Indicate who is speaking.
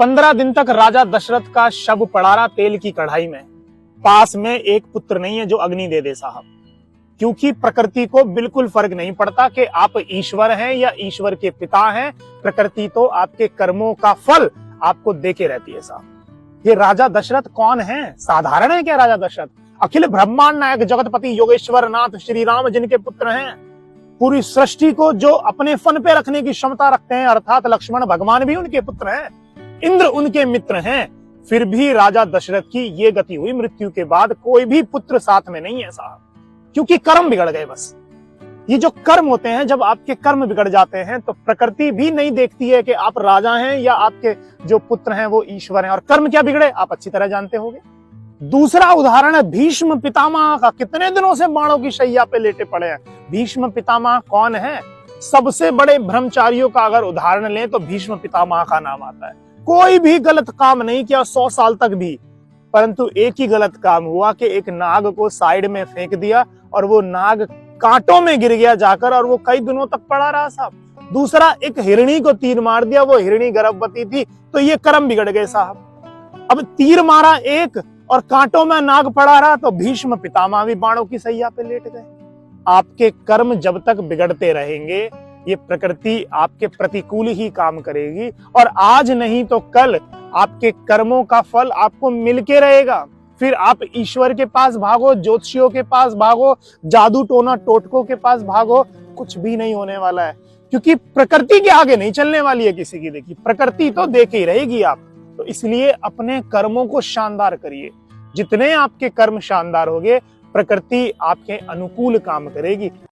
Speaker 1: 15 दिन तक राजा दशरथ का शव पड़ा रहा तेल की कढ़ाई में। पास में एक पुत्र नहीं है जो अग्नि दे दे साहब, क्योंकि प्रकृति को बिल्कुल फर्क नहीं पड़ता कि आप ईश्वर हैं या ईश्वर के पिता हैं। प्रकृति तो आपके कर्मों का फल आपको देके रहती है साहब। ये राजा दशरथ कौन है? साधारण है क्या राजा दशरथ? अखिल ब्रह्मांड नायक जगतपति योगेश्वर नाथ श्री राम जिनके पुत्र हैं, पूरी सृष्टि को जो अपने फन पे रखने की क्षमता रखते हैं, अर्थात लक्ष्मण भगवान भी उनके पुत्र हैं, इंद्र उनके मित्र हैं। फिर भी राजा दशरथ की ये गति हुई, मृत्यु के बाद कोई भी पुत्र साथ में नहीं है साहब, क्योंकि कर्म बिगड़ गए। बस ये जो कर्म होते हैं, जब आपके कर्म बिगड़ जाते हैं तो प्रकृति भी नहीं देखती है कि आप राजा हैं या आपके जो पुत्र हैं वो ईश्वर हैं। और कर्म क्या बिगड़े आप अच्छी तरह जानते होंगे। दूसरा उदाहरण है भीष्म पितामह का। कितने दिनों से बाणों की शैया पे लेटे पड़े हैं। भीष्म पितामह कौन है? सबसे बड़े ब्रह्मचारियों का अगर उदाहरण लें तो भीष्म पितामह का नाम आता है। कोई भी गलत काम नहीं किया 100 साल तक भी, परंतु एक ही गलत काम हुआ कि एक नाग को साइड में फेंक दिया और वो नाग कांटों में गिर गया जाकर, और वो कई दिनों तक पड़ा रहा साहब। दूसरा, एक हिरणी को तीर मार दिया, वो हिरणी गर्भवती थी, तो ये कर्म बिगड़ गए साहब। अब तीर मारा एक और कांटों में नाग पड़ा रहा, तो भीष्म पितामह भी बाणों की सैया पे लेट गए। आपके कर्म जब तक बिगड़ते रहेंगे ये प्रकृति आपके प्रतिकूल ही काम करेगी, और आज नहीं तो कल आपके कर्मों का फल आपको मिलके रहेगा। फिर आप ईश्वर के पास भागो, ज्योतिषियों के पास भागो, जादू टोना टोटकों के पास भागो, कुछ भी नहीं होने वाला है, क्योंकि प्रकृति के आगे नहीं चलने वाली है किसी की। देखिए, प्रकृति तो देखे ही रहेगी आप। तो इसलिए अपने कर्मों को शानदार करिए। जितने आपके कर्म शानदार होंगे, प्रकृति आपके अनुकूल काम करेगी।